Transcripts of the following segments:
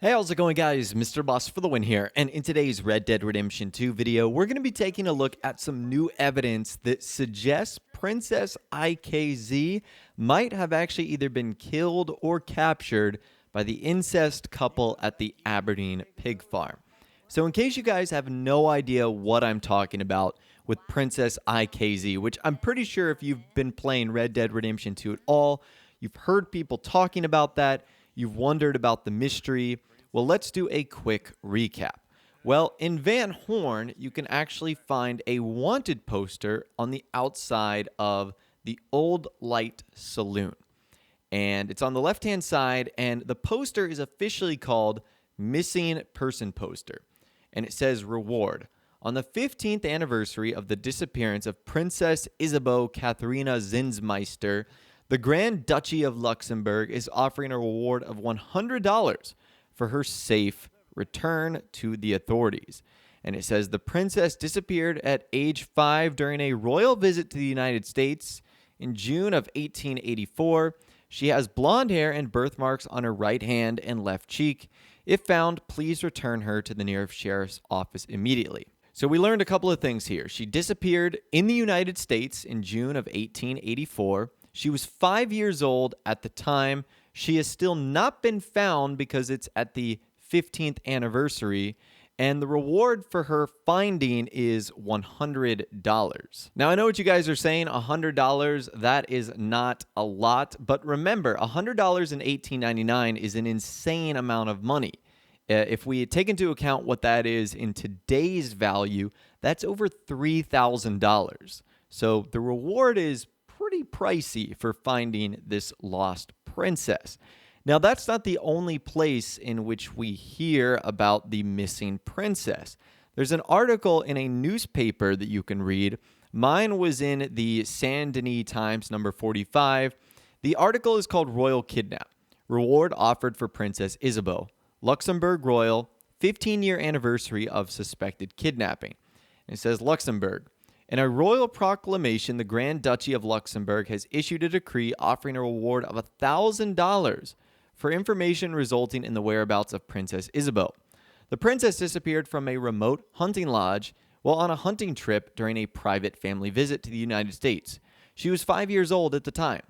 Hey, how's it going, guys? Mr. Boss for the win here, and in today's Red Dead Redemption 2 video, we're going to be taking a look at some new evidence that suggests Princess IKZ might have actually either been killed or captured by the incest couple at the Aberdeen Pig Farm. So in case you guys have no idea what I'm talking about with Princess IKZ, which I'm pretty sure if you've been playing Red Dead Redemption 2 at all, you've heard people talking about that, you've wondered about the mystery. Well, let's do a quick recap. Well, in Van Horn, you can actually find a wanted poster on the outside of the Old Light Saloon. And it's on the left-hand side, and the poster is officially called Missing Person Poster. And it says reward. On the 15th anniversary of the disappearance of Princess Isabeau Katharina Zinsmeister, the Grand Duchy of Luxembourg is offering a reward of $100 for her safe return to the authorities. And it says the princess disappeared at age 5 during a royal visit to the United States in June of 1884. She has blonde hair and birthmarks on her right hand and left cheek. If found, please return her to the nearest sheriff's office immediately. So we learned a couple of things here. She disappeared in the United States in June of 1884. She was 5 years old at the time. She has still not been found because it's at the 15th anniversary, and the reward for her finding is $100. Now, I know what you guys are saying, $100, that is not a lot, but remember, $100 in 1899 is an insane amount of money. If we take into account what that is in today's value, that's over $3,000. So the reward is pretty pricey for finding this lost princess. Now, that's not the only place in which we hear about the missing princess. There's an article in a newspaper that you can read. Mine was in the Saint Denis Times, number 45. The article is called Royal Kidnap. Reward offered for Princess Isabeau. Luxembourg Royal, 15-year anniversary of suspected kidnapping. And it says Luxembourg. In a royal proclamation, the Grand Duchy of Luxembourg has issued a decree offering a reward of $1,000 for information resulting in the whereabouts of Princess Isabeau. The princess disappeared from a remote hunting lodge while on a hunting trip during a private family visit to the United States. She was 5 years old at the time.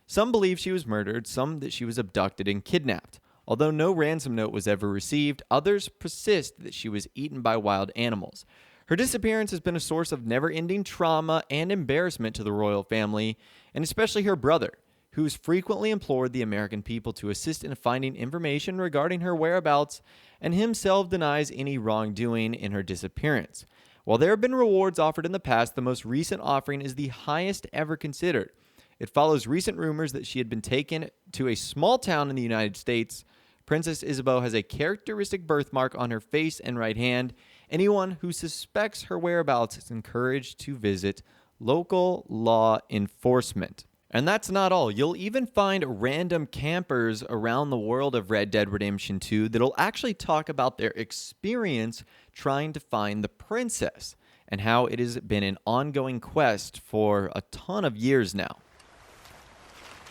Some believe she was murdered, some that she was abducted and kidnapped. Although no ransom note was ever received, others persist that she was eaten by wild animals. Her disappearance has been a source of never-ending trauma and embarrassment to the royal family, and especially her brother, who has frequently implored the American people to assist in finding information regarding her whereabouts, and himself denies any wrongdoing in her disappearance. While there have been rewards offered in the past, the most recent offering is the highest ever considered. It follows recent rumors that she had been taken to a small town in the United States. Princess Isabeau has a characteristic birthmark on her face and right hand. Anyone who suspects her whereabouts is encouraged to visit local law enforcement. And that's not all. You'll even find random campers around the world of Red Dead Redemption 2 that'll actually talk about their experience trying to find the princess and how it has been an ongoing quest for a ton of years now.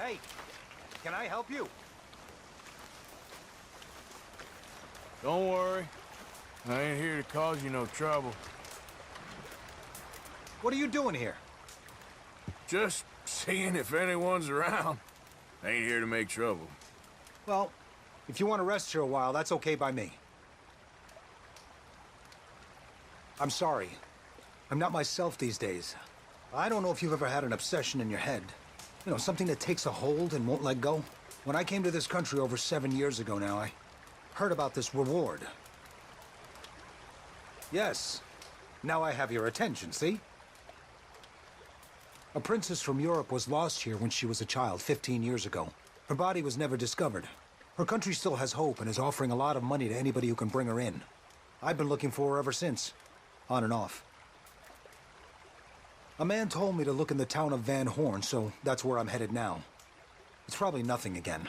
Hey, can I help you? Don't worry. I ain't here to cause you no trouble. What are you doing here? Just seeing if anyone's around. I ain't here to make trouble. Well, if you want to rest here a while, that's okay by me. I'm sorry. I'm not myself these days. I don't know if you've ever had an obsession in your head. You know, something that takes a hold and won't let go. When I came to this country over 7 years ago now, I heard about this reward. Yes. Now I have your attention, see? A princess from Europe was lost here when she was a child 15 years ago. Her body was never discovered. Her country still has hope and is offering a lot of money to anybody who can bring her in. I've been looking for her ever since, on and off. A man told me to look in the town of Van Horn, so that's where I'm headed now. It's probably nothing again.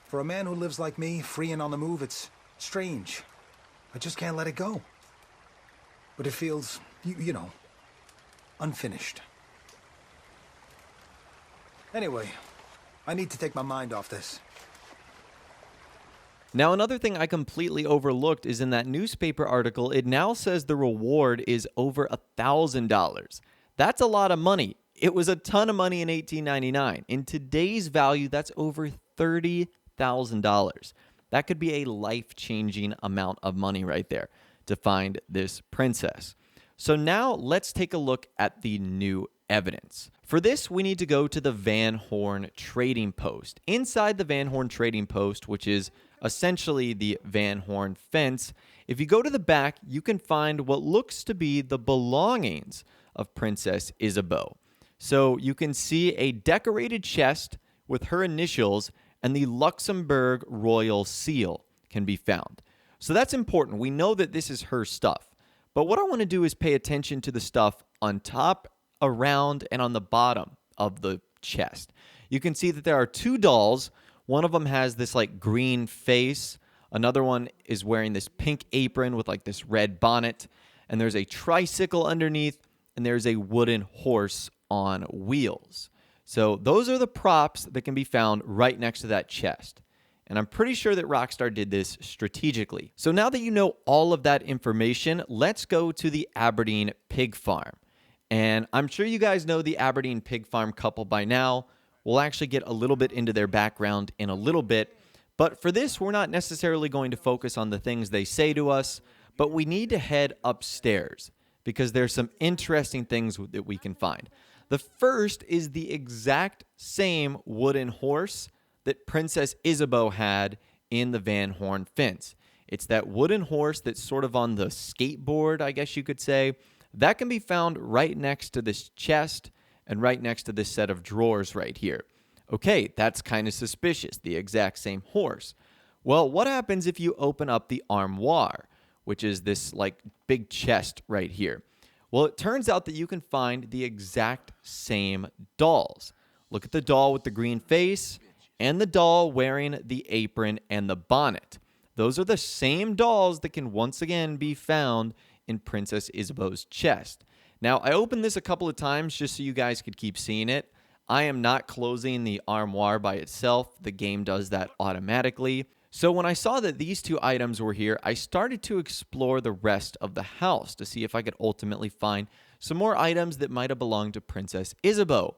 For a man who lives like me, free and on the move, it's strange. I just can't let it go. But it feels, you know, unfinished. Anyway, I need to take my mind off this. Now, another thing I completely overlooked is in that newspaper article, it now says the reward is over $1,000. That's a lot of money. It was a ton of money in 1899. In today's value, that's over $30,000. That could be a life-changing amount of money right there to find this princess. So now let's take a look at the new evidence. For this, we need to go to the Van Horn Trading Post. Inside the Van Horn Trading Post, which is essentially the Van Horn fence, if you go to the back, you can find what looks to be the belongings of Princess Isabeau. So you can see a decorated chest with her initials and the Luxembourg royal seal can be found. So that's important. We know that this is her stuff. But what I want to do is pay attention to the stuff on top, around, and on the bottom of the chest. You can see that there are two dolls. One of them has this like green face. Another one is wearing this pink apron with like this red bonnet. And there's a tricycle underneath. And there's a wooden horse on wheels. So those are the props that can be found right next to that chest. And I'm pretty sure that Rockstar did this strategically. So now that you know all of that information, let's go to the Aberdeen Pig Farm. And I'm sure you guys know the Aberdeen Pig Farm couple by now. We'll actually get a little bit into their background in a little bit. But for this, we're not necessarily going to focus on the things they say to us, but we need to head upstairs because there's some interesting things that we can find. The first is the exact same wooden horse that Princess Isabeau had in the Van Horn fence. It's that wooden horse that's sort of on the skateboard, I guess you could say. That can be found right next to this chest and right next to this set of drawers right here. Okay, that's kind of suspicious, the exact same horse. Well, what happens if you open up the armoire, which is this like big chest right here? Well, it turns out that you can find the exact same dolls. Look at the doll with the green face and the doll wearing the apron and the bonnet. Those are the same dolls that can once again be found in Princess Isabeau's chest. Now, I opened this a couple of times just so you guys could keep seeing it. I am not closing the armoire by itself. The game does that automatically. So when I saw that these two items were here, I started to explore the rest of the house to see if I could ultimately find some more items that might have belonged to Princess Isabeau.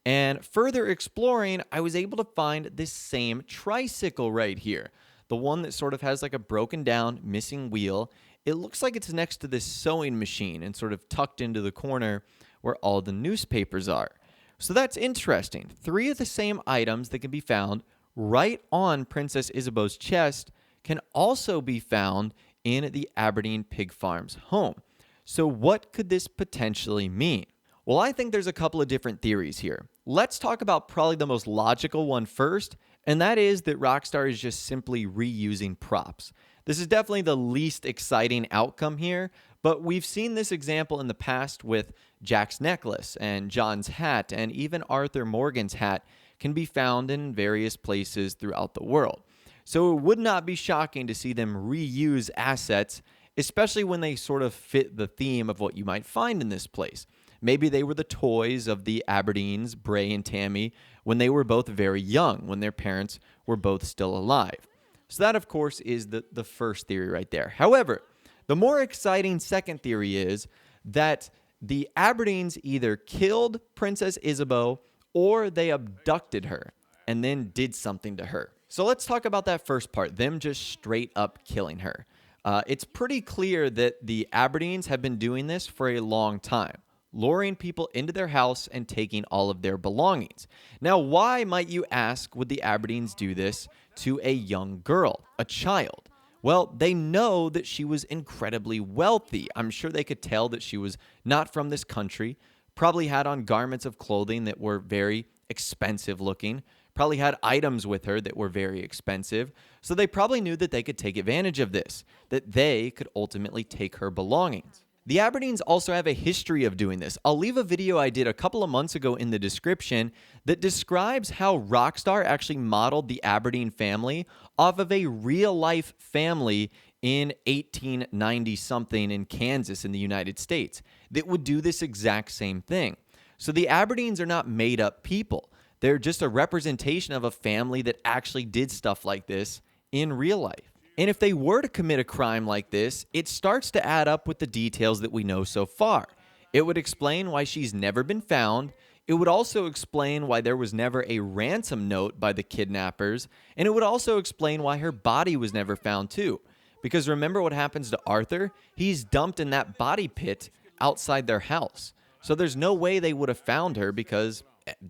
And further exploring, I was able to find this same tricycle right here. The one that sort of has like a broken down, missing wheel. It looks like it's next to this sewing machine and sort of tucked into the corner where all the newspapers are. So that's interesting. 3 of the same items that can be found right on Princess Isabeau's chest can also be found in the Aberdeen Pig Farm's home. So what could this potentially mean? Well, I think there's a couple of different theories here. Let's talk about probably the most logical one first, and that is that Rockstar is just simply reusing props. This is definitely the least exciting outcome here, but we've seen this example in the past with Jack's necklace and John's hat, and even Arthur Morgan's hat can be found in various places throughout the world. So it would not be shocking to see them reuse assets, especially when they sort of fit the theme of what you might find in this place. Maybe they were the toys of the Aberdeens, Bray and Tammy, when they were both very young, when their parents were both still alive. So that, of course, is the first theory right there. However, the more exciting second theory is that the Aberdeens either killed Princess Isabeau or they abducted her and then did something to her. So let's talk about that first part, them just straight up killing her. It's pretty clear that the Aberdeens have been doing this for a long time, luring people into their house and taking all of their belongings. Now, why, might you ask, would the Aberdeens do this to a young girl, a child? Well, they know that she was incredibly wealthy. I'm sure they could tell that she was not from this country, probably had on garments of clothing that were very expensive looking, probably had items with her that were very expensive. So they probably knew that they could take advantage of this, that they could ultimately take her belongings. The Aberdeens also have a history of doing this. I'll leave a video I did a couple of months ago in the description that describes how Rockstar actually modeled the Aberdeen family off of a real-life family in 1890-something in Kansas in the United States that would do this exact same thing. So the Aberdeens are not made-up people. They're just a representation of a family that actually did stuff like this in real life. And if they were to commit a crime like this, it starts to add up with the details that we know so far. It would explain why she's never been found. It would also explain why there was never a ransom note by the kidnappers. And it would also explain why her body was never found too. Because remember what happens to Arthur? He's dumped in that body pit outside their house. So there's no way they would have found her because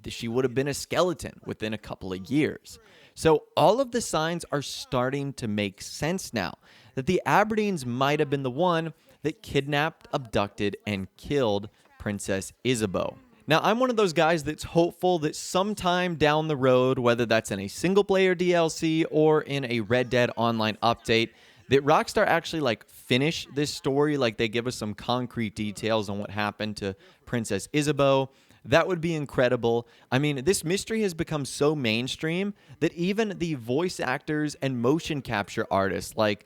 she would have been a skeleton within a couple of years. So all of the signs are starting to make sense now that the Aberdeens might have been the one that kidnapped, abducted, and killed Princess Isabeau. Now, I'm one of those guys that's hopeful that sometime down the road, whether that's in a single-player DLC or in a Red Dead Online update, that Rockstar actually finish this story, they give us some concrete details on what happened to Princess Isabeau. That would be incredible. I mean, this mystery has become so mainstream that even the voice actors and motion capture artists like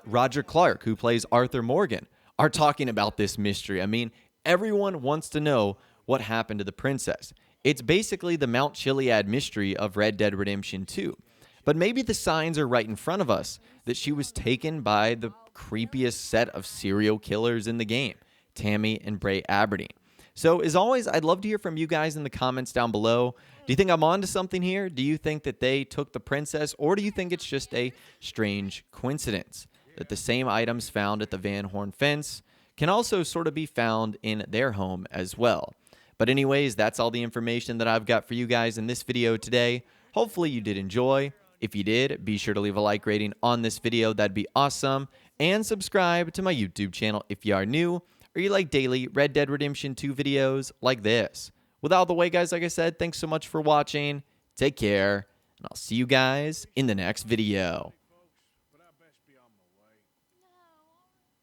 Roger Clark, who plays Arthur Morgan, are talking about this mystery. I mean, everyone wants to know what happened to the princess. It's basically the Mount Chiliad mystery of Red Dead Redemption 2. But maybe the signs are right in front of us that she was taken by the creepiest set of serial killers in the game, Tammy and Bray Aberdeen. So, as always, I'd love to hear from you guys in the comments down below. Do you think I'm onto something here? Do you think that they took the princess, or do you think it's just a strange coincidence that the same items found at the Van Horn fence can also sort of be found in their home as well? But anyways, that's all the information that I've got for you guys in this video today. Hopefully you did enjoy. If you did, be sure to leave a like rating on this video. That'd be awesome. And subscribe to my YouTube channel if you are new, or you like daily Red Dead Redemption 2 videos like this. With all the way, guys, like I said, thanks so much for watching. Take care, and I'll see you guys in the next video.